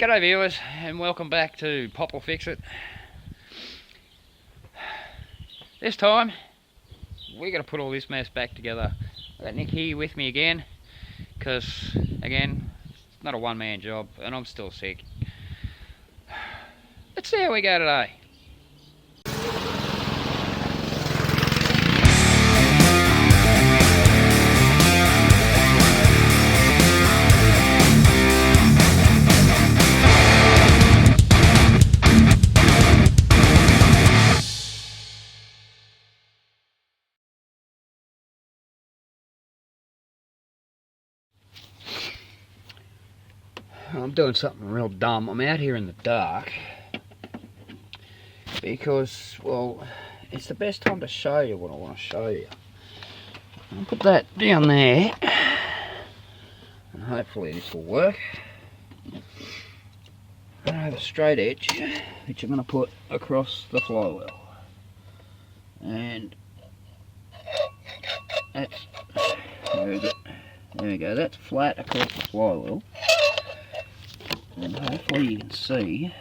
G'day viewers, and welcome back to Pop or Fix It. This time we're going to put all this mess back together. I've got Nick here with me again because again it's not a one-man job and I'm still sick. Let's see how we go today. I'm doing something real dumb. I'm out here in the dark because, well, it's the best time to show you what I want to show you. I'll put that down there and hopefully this will work. I have a straight edge which I'm going to put across the flywheel, and that's, where is it? There we go, that's flat across the flywheel. And hopefully you can see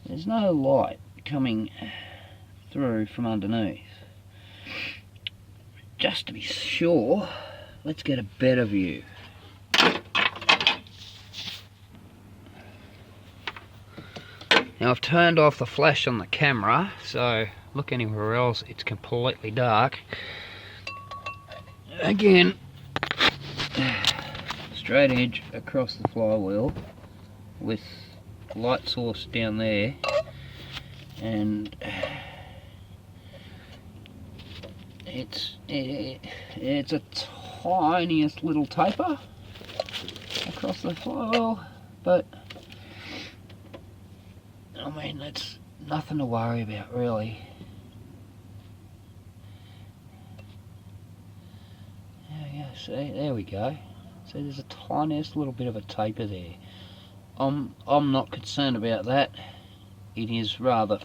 there's no light coming through from underneath. Just to be sure, let's get a better view. Now I've turned off the flash on the camera, so look anywhere else, it's completely dark. Again, straight edge across the flywheel with light source down there, and it's a tiniest little taper across the flywheel, but I mean that's nothing to worry about really. See, there we go. So there's a tiniest little bit of a taper there. I'm not concerned about that. It is rather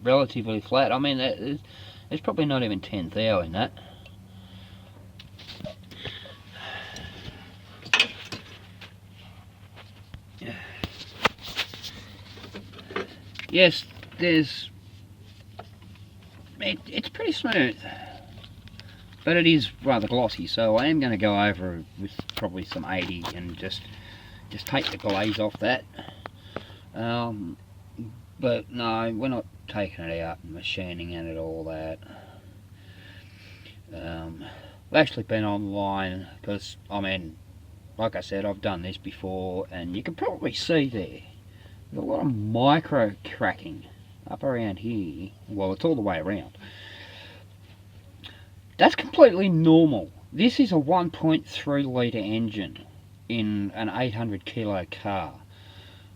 relatively flat. I mean, there's probably not even 10 thou in that. Yes, it's pretty smooth, but it is rather glossy, so I am going to go over with probably some 80 and just take the glaze off that. But no, we're not taking it out and machining it and all that. I've actually been online because, I mean, like I said, I've done this before, and you can probably see there's a lot of micro cracking up around here. Well, it's all the way around. That's completely normal. This is a 1.3 litre engine in an 800 kilo car.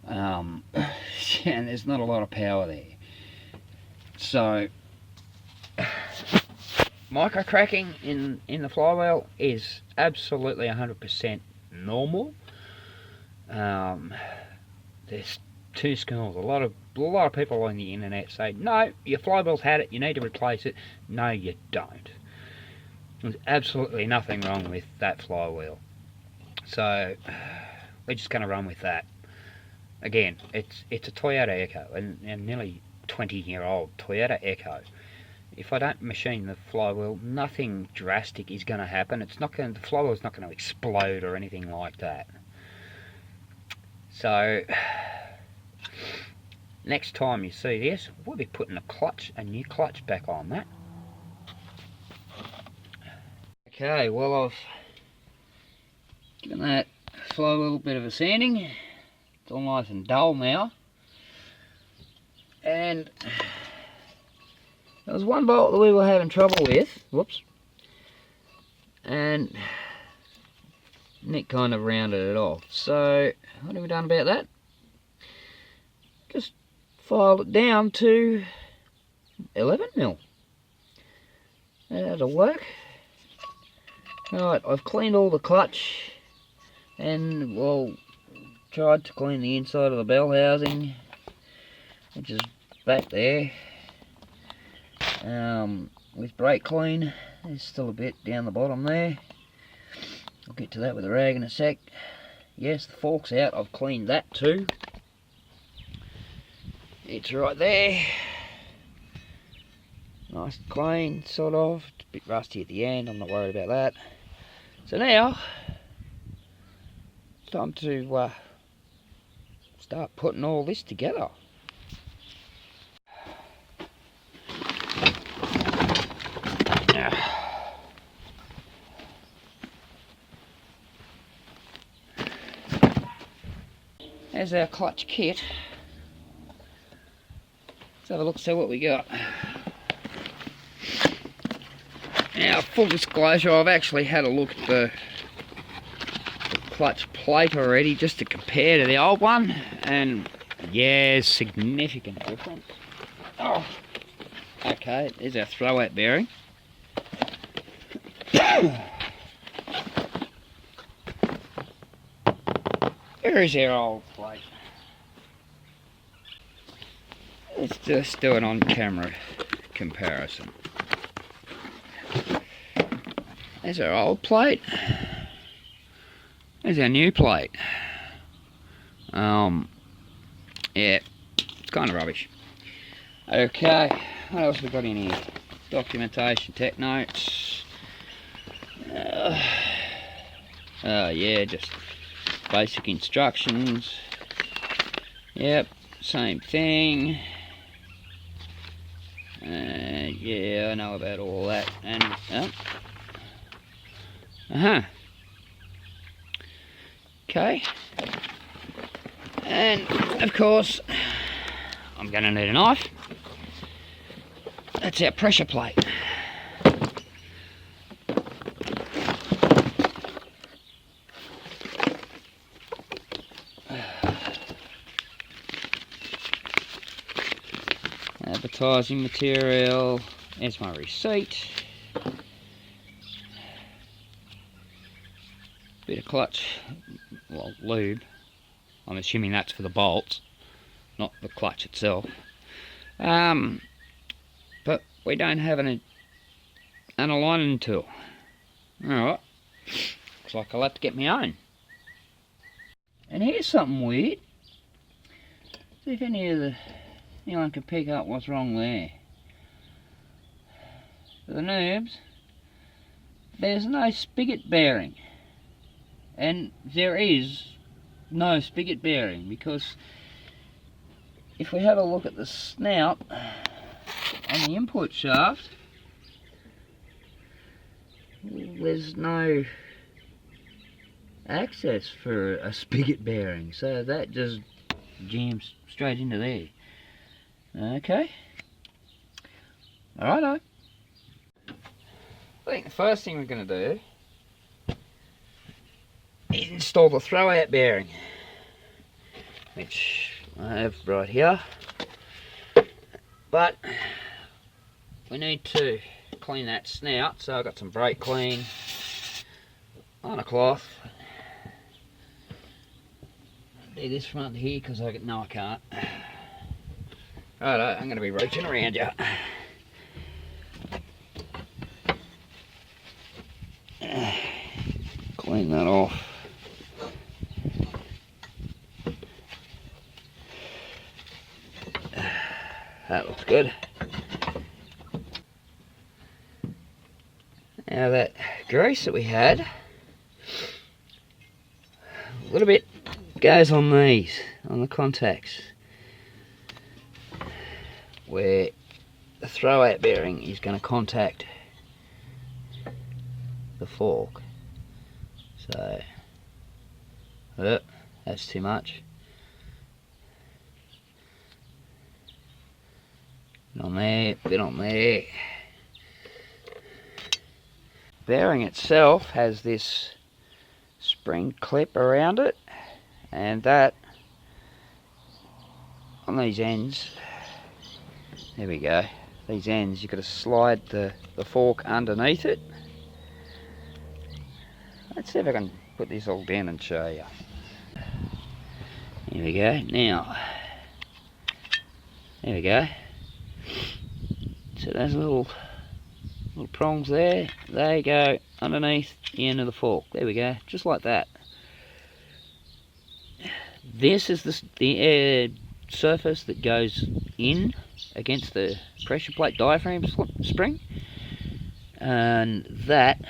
And there's not a lot of power there. So, micro cracking in the flywheel is absolutely 100% normal. There's two schools. A lot of people on the internet say, no, your flywheel's had it, you need to replace it. No, you don't. There's absolutely nothing wrong with that flywheel. So we're just going to run with that. Again, it's a Toyota Echo, and nearly 20-year-old Toyota Echo. If I don't machine the flywheel, nothing drastic is going to happen. The flywheel's not going to explode or anything like that. So next time you see this, we'll be putting a new clutch back on that. Okay, well, I've given that flywheel a bit of a sanding. It's all nice and dull now. And there was one bolt that we were having trouble with. Whoops. And Nick kind of rounded it off. So what have we done about that? Just filed it down to 11mm. That'll work. Right, I've cleaned all the clutch and, well, tried to clean the inside of the bell housing, which is back there, with brake clean. There's still a bit down the bottom there. I'll get to that with a rag in a sec. yes, the fork's out. I've cleaned that too. It's right there. Nice and clean, sort of. It's a bit rusty at the end, I'm not worried about that. So now, it's time to start putting all this together. There's our clutch kit. Let's have a look, see what we got. Now, full disclosure, I've actually had a look at the clutch plate already just to compare to the old one, and yeah, significant difference. Oh, okay, there's our throwout bearing. Where is our old plate? Let's just do an on-camera comparison. There's our old plate. There's our new plate. Yeah, it's kind of rubbish. Okay, what else we got in here? Documentation, tech notes. Yeah, just basic instructions. Yep, same thing. Yeah, I know about all that. And okay. And of course, I'm going to need a knife. That's our pressure plate. Advertising material. There's my receipt. Bit of clutch, well, lube. I'm assuming that's for the bolts, not the clutch itself. But we don't have an aligning tool. Alright, looks like I'll have to get my own. And here's something weird. See if anyone can pick up what's wrong there. For the noobs, there's no spigot bearing. And there is no spigot bearing, because if we have a look at the snout on the input shaft, there's no access for a spigot bearing, so that just jams straight into there. Okay, alrighto. I think the first thing we're going to do is install the throwout bearing, which I have right here, but we need to clean that snout, so I've got some brake clean on a cloth. Do this front here because I can't. Righto, I'm going to be reaching around you. Clean that off. That looks good. Now that grease that we had, a little bit goes on these, on the contacts, where the throwout bearing is going to contact the fork. So, that's too much. Bit on there, bit on there. Bearing itself has this spring clip around it, and that on these ends, there we go, these ends you've got to slide the fork underneath it. Let's see if I can put this all down and show you. Here we go. Now, there we go. So those little prongs there, they go underneath the end of the fork. There we go, just like that. this is the air surface that goes in against the pressure plate diaphragm spring, and that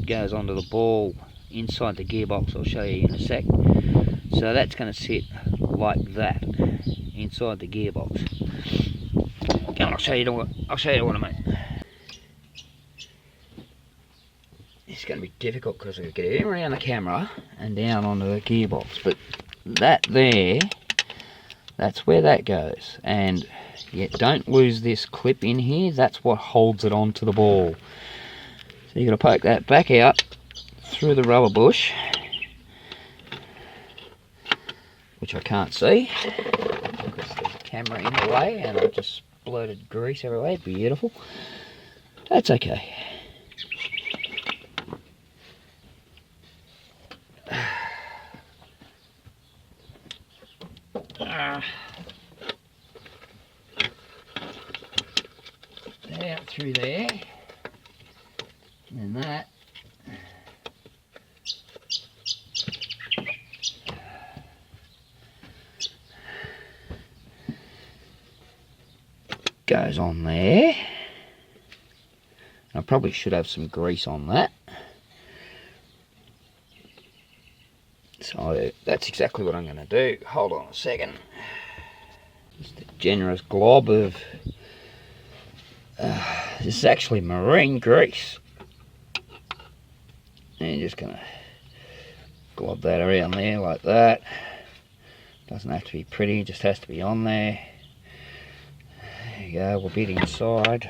goes onto the ball inside the gearbox. I'll show you in a sec. So that's going to sit like that inside the gearbox. Come on, I'll show you what I mean. It's going to be difficult because we get it around the camera and down onto the gearbox, but that there, that's where that goes. And yet don't lose this clip in here, that's what holds it onto the ball. So you've got to poke that back out through the rubber bush, which I can't see because there's a camera in the way and I've just splurted grease everywhere. Beautiful. That's okay. Out through there, and that goes on there. I probably should have some grease on that. So that's exactly what I'm going to do. Hold on a second. Just a generous glob of this is actually marine grease. And you're just going to glob that around there like that. Doesn't have to be pretty, just has to be on there. There you go, we'll bit inside.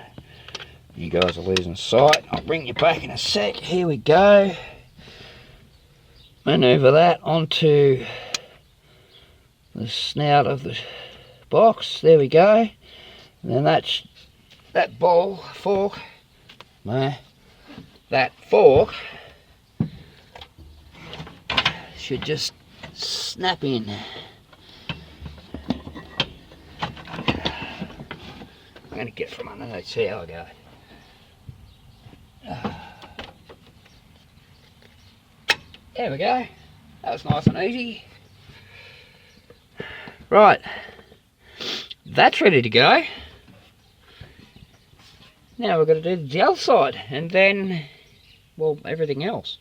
You guys are losing sight. I'll bring you back in a sec. Here we go. Maneuver that onto the snout of the box. There we go. And then that ball fork, that fork should just snap in. I'm going to get from underneath, see how I go. There we go. That was nice and easy. Right, that's ready to go. Now we've got to do the gel side and then, well, everything else.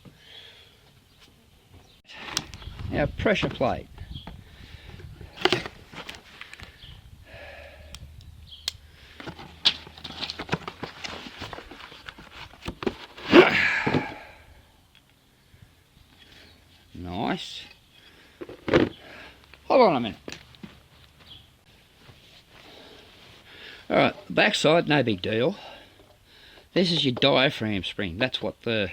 Our pressure plate. Nice. Hold on a minute. Alright, the back side, no big deal. This is your diaphragm spring. That's what the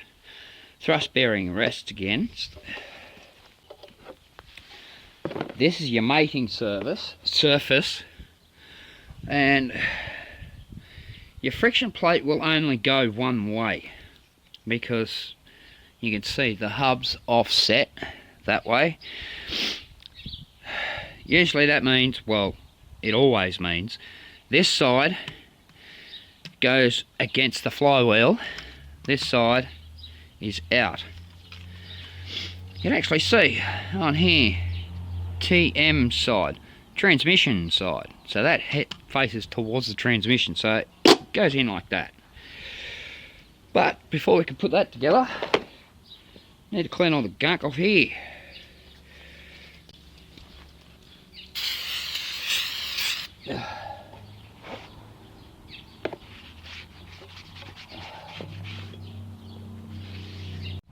thrust bearing rests against. This is your mating surface, and your friction plate will only go one way because you can see the hub's offset that way. Usually that means, well, it always means, this side goes against the flywheel, this side is out. You can actually see on here, TM side, transmission side. So that faces towards the transmission, so it goes in like that. But before we can put that together, need to clean all the gunk off here.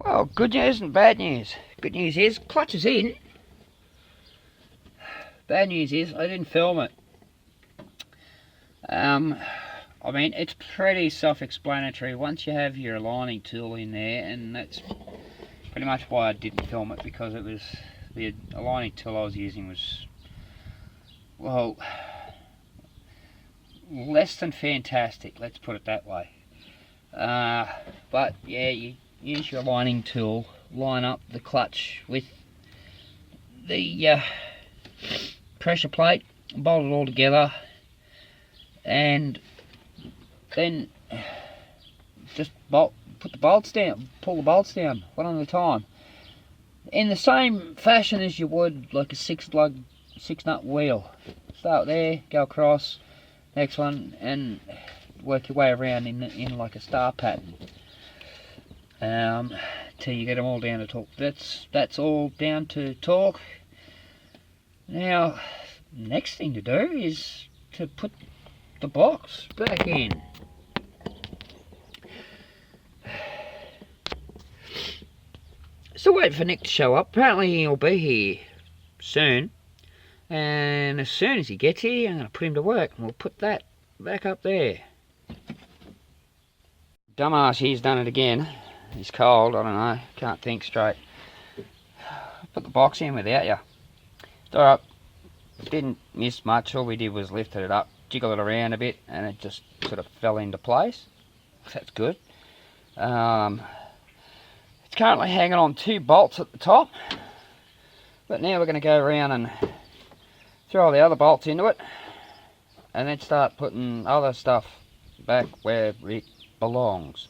Well, good news and bad news. Good news is, clutch is in. Bad news is, I didn't film it. I mean, it's pretty self-explanatory once you have your aligning tool in there, and that's pretty much why I didn't film it, because it was, the aligning tool I was using was, well, less than fantastic, let's put it that way. But yeah, you use your aligning tool, line up the clutch with the pressure plate, bolt it all together, and then just put the bolts down, pull the bolts down one at a time. in the same fashion as you would like a 6-nut wheel. Start there, go across, next one, and work your way around in like a star pattern. Till you get them all down to torque. That's all down to torque. Now, next thing to do is to put the box back in. Still waiting for Nick to show up. Apparently he'll be here soon. And as soon as he gets here, I'm going to put him to work. And we'll put that back up there. Dumbass, he's done it again. He's cold, I don't know. Can't think straight. Put the box in without you. It's alright. Didn't miss much. All we did was lift it up, jiggle it around a bit, and it just sort of fell into place. That's good. It's currently hanging on 2 bolts at the top, but now we're going to go around and throw the other bolts into it, and then start putting other stuff back where it belongs.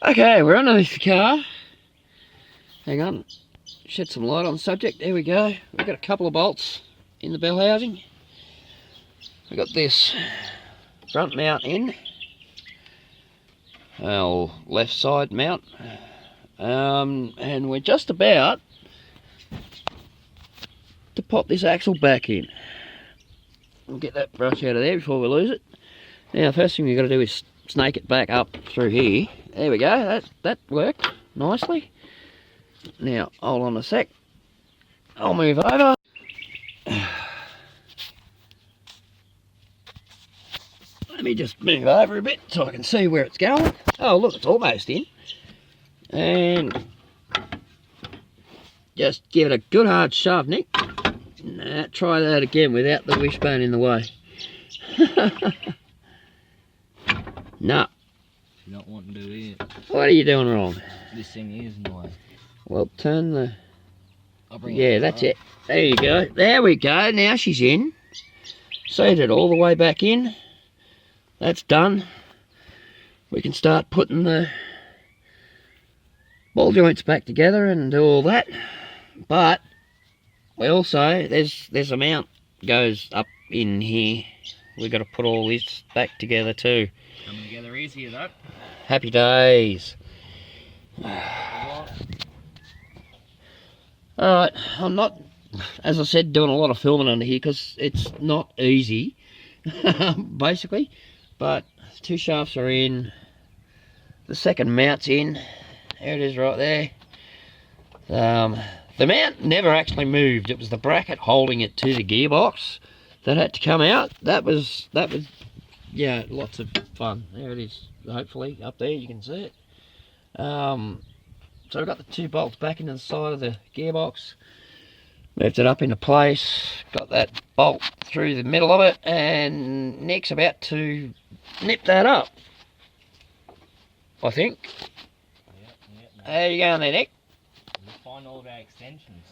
Okay, we're under this car. Hang on, shed some light on the subject. There we go. We've got a couple of bolts in the bell housing. We've got this front mount in. Our left side mount, and we're just about to pop this axle back in. We'll get that brush out of there before we lose it. Now, first thing we've got to do is snake it back up through here. There we go, that worked nicely. Now, hold on a sec. I'll move over. Let me just move over a bit so I can see where it's going. Oh, look, it's almost in. And just give it a good hard shove, Nick. Nah, try that again without the wishbone in the way. No. You're not wanting to do it. What are you doing wrong? This thing is in the way. Well, turn the... I'll bring yeah, that's it. There you go. There we go. Now she's in. Seat it all the way back in. That's done. We can start putting the ball joints back together and do all that. But we also, there's a mount goes up in here. We've got to put all this back together too. Coming together easier though. Happy days. Alright, I'm not, as I said, doing a lot of filming under here because it's not easy, basically. But 2 shafts are in, the second mount's in, there it is right there. The mount never actually moved, it was the bracket holding it to the gearbox that had to come out. That was yeah, lots of fun. There it is, hopefully, up there you can see it. So we've got the 2 bolts back into the side of the gearbox, moved it up into place, got that bolt through the middle of it, and Nick's about to nip that up, I think. Yep. How you going there, Nick? We'll find all of our extensions.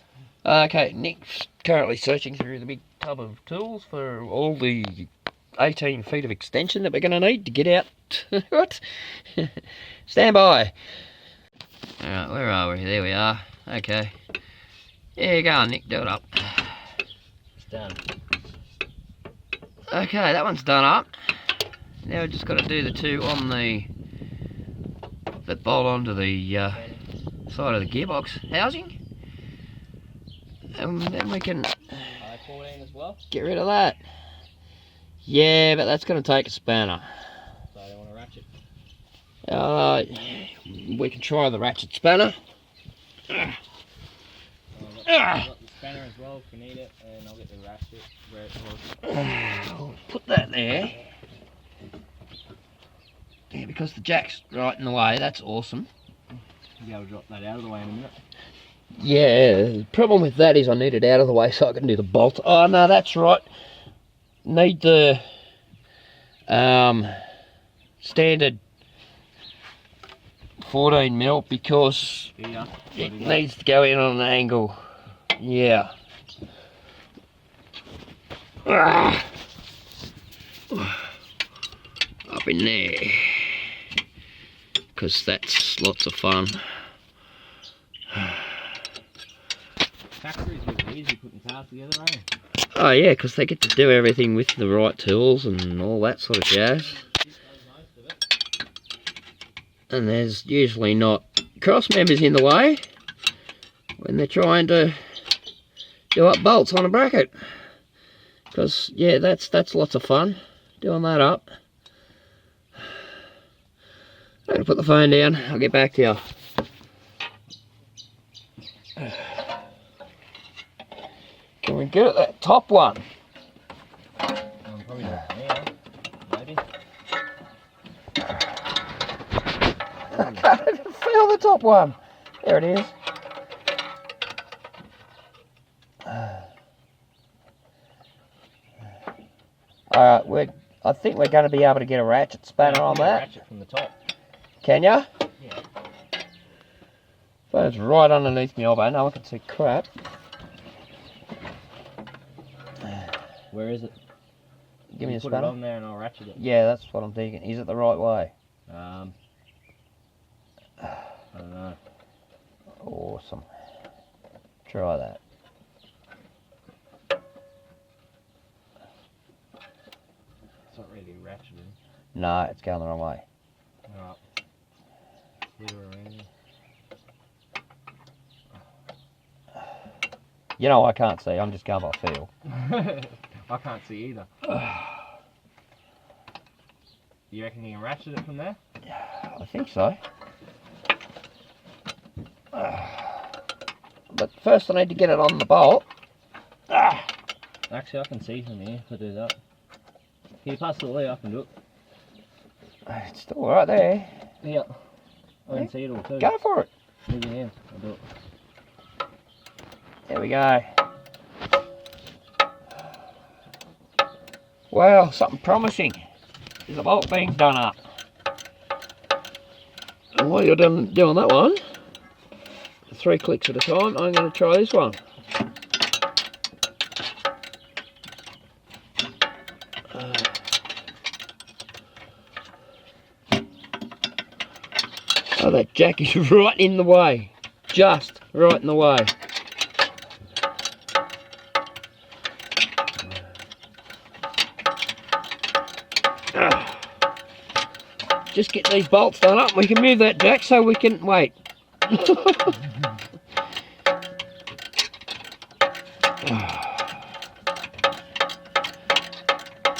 Okay, Nick's currently searching through the big tub of tools for all the 18 feet of extension that we're going to need to get out. What? Stand by. Alright, where are we? There we are. Okay. Yeah, go on, Nick, do it up. It's done. Okay, that one's done up. Now we've just got to do the 2 on that bolt onto the side of the gearbox housing. And then we can I-14 as well? get rid of that. Yeah, but that's going to take a spanner. So I don't want to ratchet. We can try the ratchet spanner. I've got the spanner as well if we need it, and I'll get the ratchet where it was. I'll put that there. Yeah, because the jack's right in the way, that's awesome. You'll be able to drop that out of the way in a minute. Yeah, the problem with that is I need it out of the way so I can do the bolt. Oh no, that's right. Need the standard 14mm because it needs to go in on an angle. Yeah. Up in there, because that's lots of fun. factory is really easy putting cars together, eh? Oh yeah, because they get to do everything with the right tools and all that sort of jazz. And there's usually not cross members in the way when they're trying to do up bolts on a bracket. Because yeah, that's lots of fun doing that up. I'm gonna put the phone down. I'll get back to you. Can we get at that top one? Probably not now. Maybe. Feel the top one. There it is. Alright, I think we're going to be able to get a ratchet spanner on that. Ratchet from the top. Can ya? Yeah. Phone's right underneath me elbow. No one can see crap. Where is it? Give me a put spanner. it on there and I'll ratchet it. Yeah, that's what I'm thinking. Is it the right way? I don't know. Awesome. Try that. It's not really ratcheted. No, it's going the wrong way. Alright. Split her around. You know, I can't see. I'm just going by feel. I can't see either. You reckon you can ratchet it from there? I think so. But first I need to get it on the bolt. Actually, I can see from here if I do that. Can you pass the way? I can do it. It's still right there. Yeah. I can see it all too. Go for it. Move your hands. I'll do it. There we go. Well, something promising. There's a bolt being done up. And while you're doing that one, 3 clicks at a time, I'm going to try this one. Oh, that jack is right in the way. Just right in the way. Just get these bolts done up and we can move that jack so we can wait.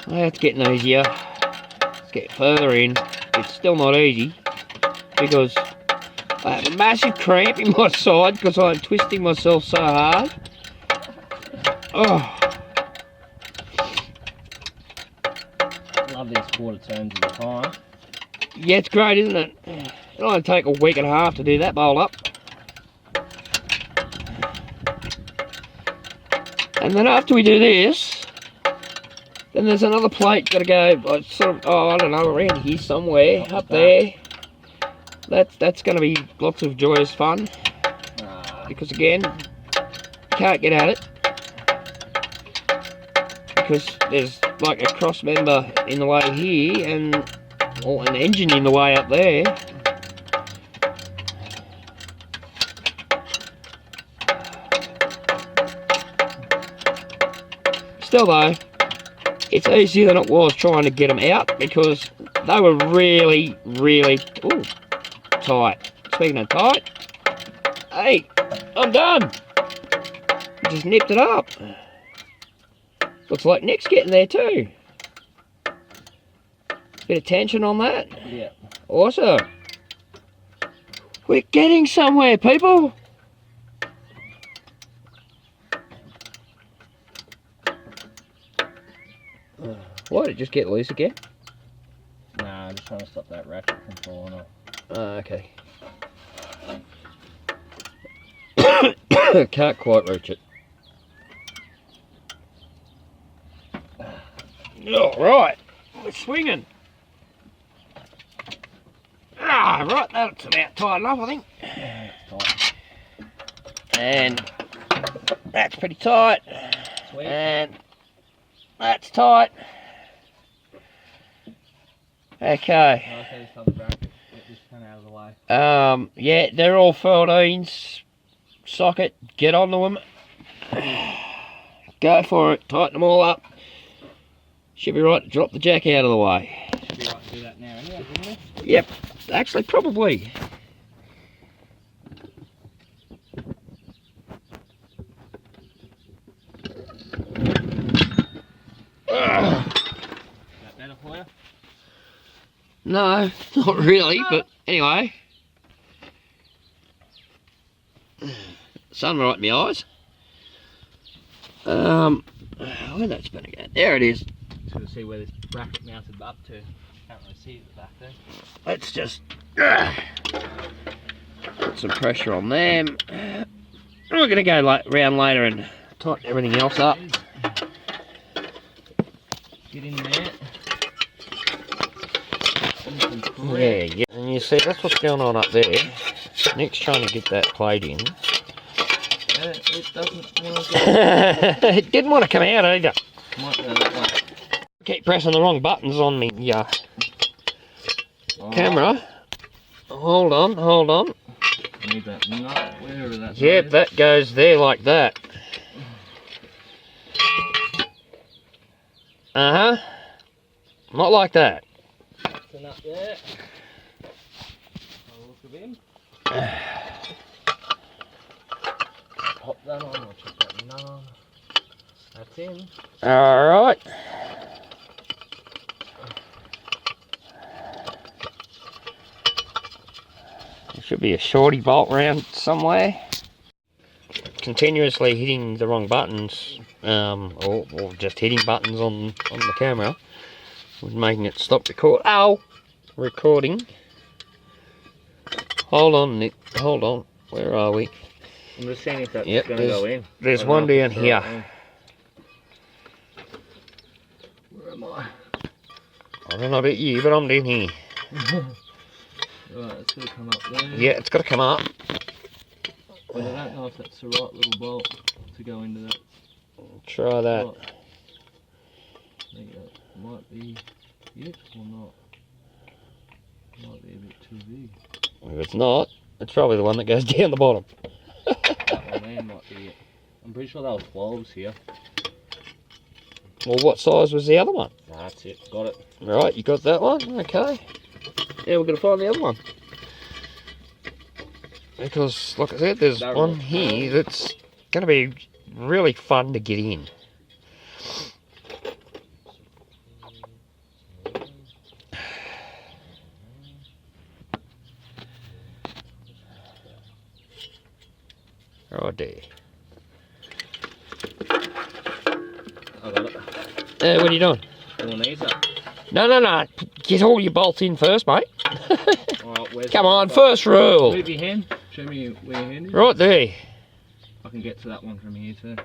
That's getting easier. Let's get further in. It's still not easy because I have a massive cramp in my side because I'm twisting myself so hard. Oh. Love these quarter turns at a time. Yeah, it's great, isn't it? It'll only take a week and a half to do that bowl up. And then after we do this, then there's another plate got to go, I don't know, around here somewhere, up there. That's going to be lots of joyous fun. Because again, can't get at it. Because there's like a cross member in the way here and an engine in the way up there. Still though, it's easier than it was trying to get them out because they were really, really tight. Speaking of tight, hey, I'm done. Just nipped it up. Looks like Nick's getting there too. Bit of tension on that. Yeah. Awesome. We're getting somewhere, people. Why did it just get loose again? Nah, I'm just trying to stop that ratchet from falling off. Okay. Can't quite reach it. All right, we're swinging. Right, that's about tight enough, I think. Yeah, it's tight. And that's pretty tight. Sweet. And that's tight. Okay. I'll take this other bracket. Get this kind of out of the way. Yeah, they're all 14s. Socket, get onto them. Go for it, tighten them all up. Should be right to drop the jack out of the way. Should be right to do that now anyway, shouldn't we? Yep, actually probably. Is that better for you? No, not really, but anyway. Sunlight in my eyes. Where that's going to go? There it is. Just got to see where this bracket mounted up to. Can't really see it back there. Let's just put some pressure on them. We're going to go round later and tighten everything else up. Get in there. Yeah, and you see that's what's going on up there. Nick's trying to get that plate in. It doesn't want to go. It didn't want to come out either. Might go that way. Keep pressing the wrong buttons on me camera. Hold on. Need that nut, wherever that Yep, that goes there like that. Uh-huh. Not like that. The nut there. Have a look at him. Pop that on, I'll check that nut on. That's in. Alright. There should be a shorty bolt round somewhere. Continuously hitting the wrong buttons, or just hitting buttons on the camera, was making it stop recording. Hold on, Nick. Hold on. Where are we? I'm just seeing if that's Yep, going to go in. There's one down here. Where am I? I don't know about you, but I'm down here. Right, it's going to come up there. Yeah, it's got to come up. But I don't know if that's the right little bolt to go into that. Try that. Slot. I think that might be it or not. Might be a bit too big. If it's not, it's probably the one that goes down the bottom. That one there might be it. I'm pretty sure there was 12s here. Well, what size was the other one? Nah, that's it. Got it. Right, you got that one? Okay. Yeah, we're going to find the other one. Because, like I said, there's That one one. here that's going to be really fun to get in. Right there. I got it. What are you doing? Pulling these up. No. Get all your bolts in first, mate. Alright, where's Come on, first rule. Move your hand. Show me where your hand is. Right there. I can get to that one from here too.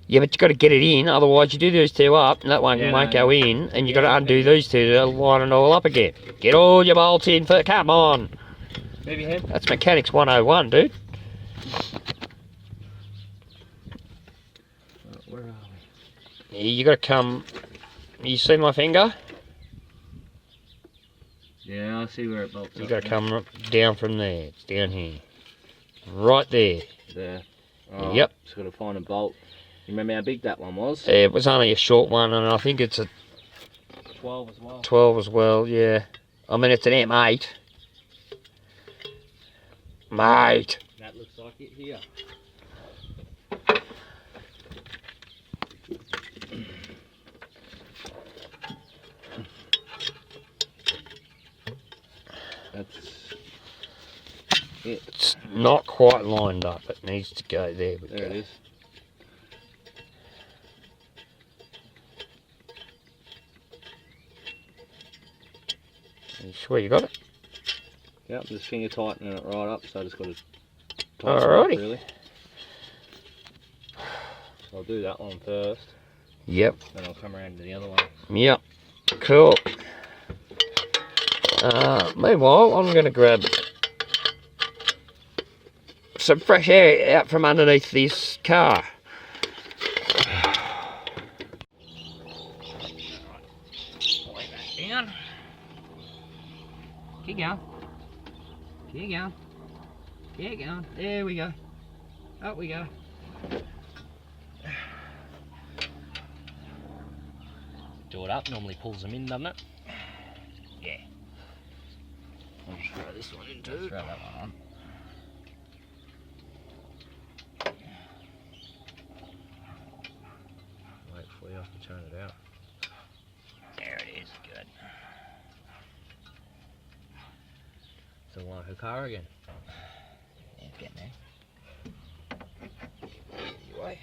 Yeah, but you got to get it in, otherwise you do those two up, and that one Yeah, won't no, go in, and you got to undo these two to line it all up again. Get all your bolts in first. Come on. Move your hand. That's Mechanics 101, dude. Where are we? You got to come. You see my finger? Yeah, I see where it bolts You up got to now. come down from there. It's down here. Right there. There. Oh, Yep. Just got to find a bolt. You remember how big that one was? It was only a short one, and I think it's a 12 as well. 12 as well, yeah. I mean, it's an M8. Mate. That looks like it here. That's it. It's not quite lined up. It needs to go there. We There go. it is. You sure you got it? Yeah, I'm just finger tightening it right up, so I just got to tighten it Alrighty. up really. So I'll do that one first, Yep. then I'll come around to the other one. Yep. Cool. Meanwhile, I'm going to grab some fresh air out from underneath this car. Lay that down. Keep going. Keep going. Keep going. There we go. Up we go. Do it up, normally pulls them in, doesn't it? Yeah. I'll just throw this one in Just too. throw that one on. Wait for you, I can turn it out. There it is. Good. So like a car again. Yeah, it's getting there. Anyway.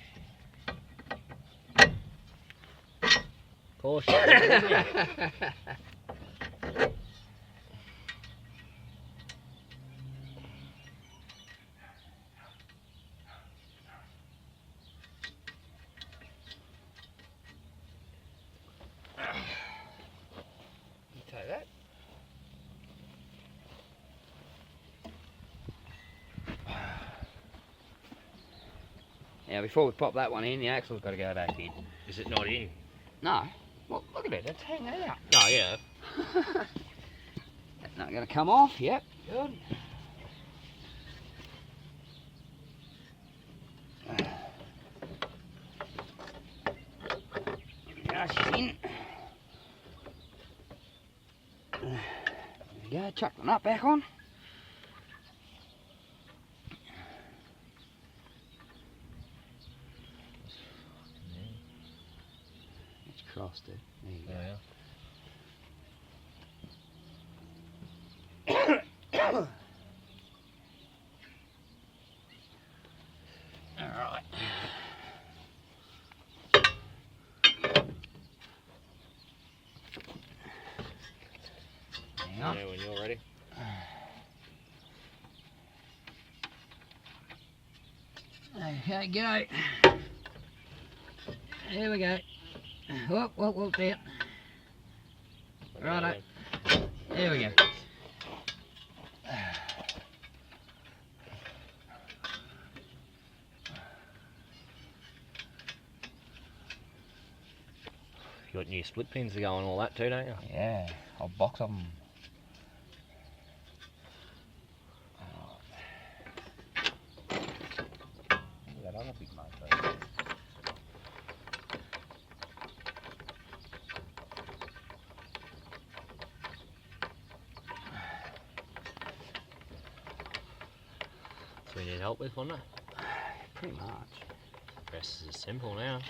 Caution. Take that. Now, before we pop that one in, the axle's got to go back in. Is it not in? No. Well, look at it. It's hanging out. Oh yeah. That's not going to come off. Yep. Good. Now she's in. There we go. Chuck the nut back on. It's crossed it. There you go. Oh, yeah. Alright. Hang on. Yeah, when you're ready. Okay, go. There we go. Whoop, whoop, whoop, there. Righto. There we go. You got new split pins to go and all that too, don't you? Yeah, a box of them. That other big motor. So we need help with, wasn't it? Pretty much. The rest is simple now.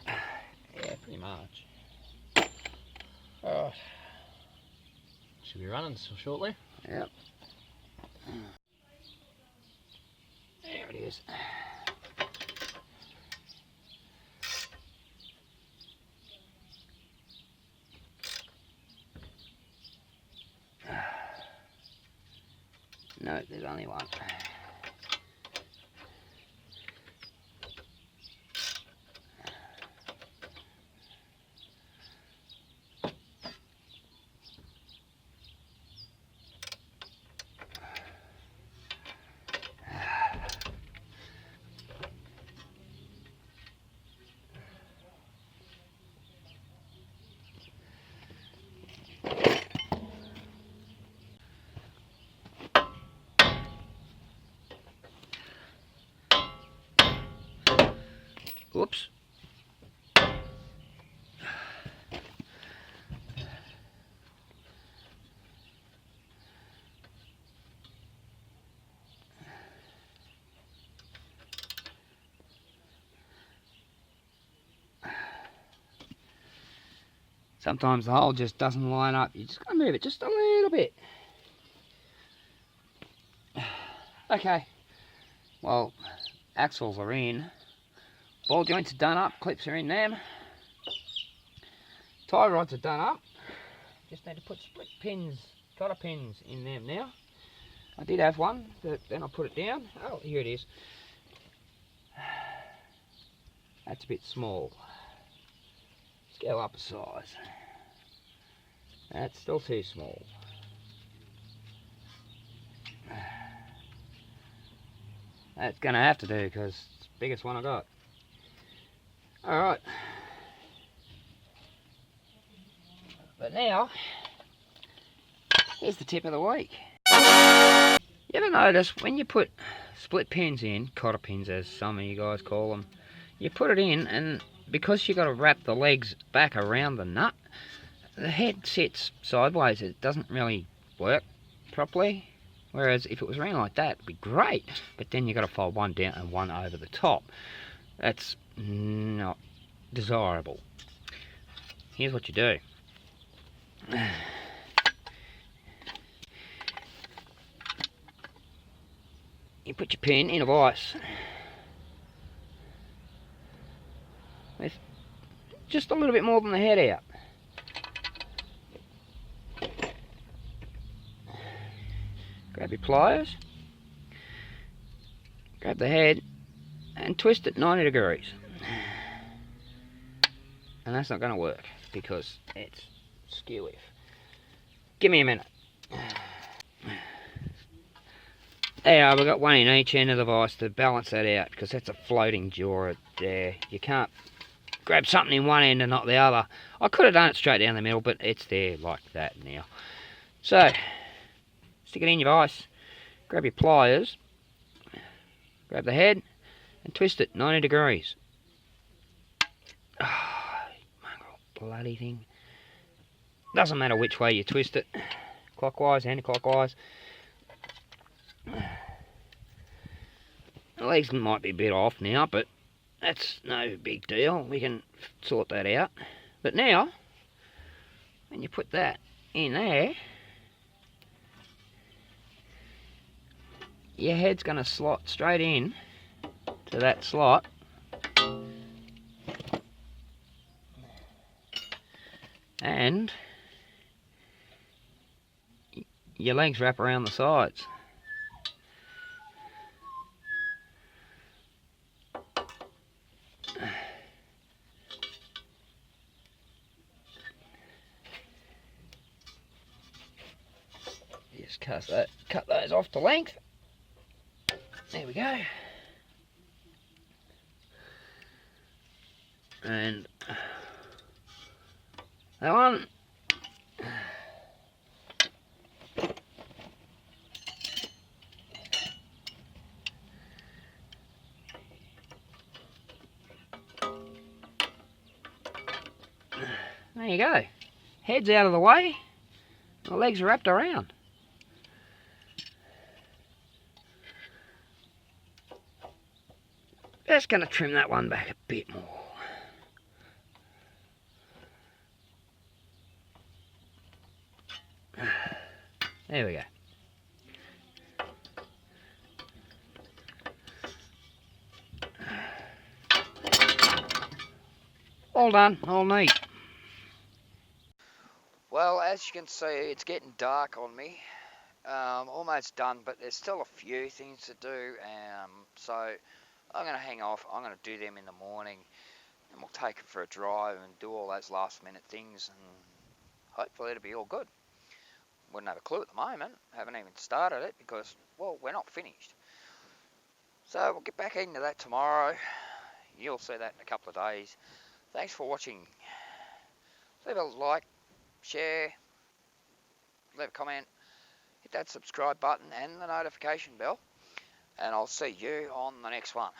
Yeah, pretty much. Oh. Should be running shortly. Yep. There it is. No, there's only one. Whoops. Sometimes the hole just doesn't line up. You just gotta move it just a little bit. Okay. Well, axles are in. Ball joints are done up. Clips are in them. Tie rods are done up. Just need to put split pins, trotter pins in them now. I did have one, but then I put it down. Oh, here it is. That's a bit small. Let's go up a size. That's still too small. That's going to have to do because it's the biggest one I got. Alright. But now, here's the tip of the week. You ever notice when you put split pins in, cotter pins as some of you guys call them, you put it in, and because you got to wrap the legs back around the nut, the head sits sideways. It doesn't really work properly. Whereas if it was around like that, it'd be great. But then you got to fold one down and one over the top. That's not desirable. Here's what you do. You put your pin in a vise with just a little bit more than the head out. Grab your pliers, grab the head and twist it 90 degrees. And that's not going to work because it's skew-if. Give me a minute. There, we've got one in each end of the vise to balance that out, because that's a floating jaw there. You can't grab something in one end and not the other. I could have done it straight down the middle, but it's there like that now. So, stick it in your vise, grab your pliers, grab the head, and twist it 90 degrees. Oh, mongrel bloody thing. Doesn't matter which way you twist it, clockwise, anti-clockwise. The legs might be a bit off now, but that's no big deal. We can sort that out. But now, when you put that in there, your head's going to slot straight in to that slot. And your legs wrap around the sides. Just cut those off to length. There we go. And that one. There you go. Head's out of the way. The legs are wrapped around. Just going to trim that one back a bit more. There we go. All done, all neat. Well, as you can see, it's getting dark on me. Almost done, but there's still a few things to do. So I'm going to hang off. I'm going to do them in the morning, and we'll take it for a drive and do all those last minute things, and hopefully it'll be all good. Wouldn't have a clue at the moment. Haven't even started it because, well, we're not finished. So we'll get back into that tomorrow. You'll see that in a couple of days. Thanks for watching. Leave a like, share, leave a comment, hit that subscribe button and the notification bell, and I'll see you on the next one.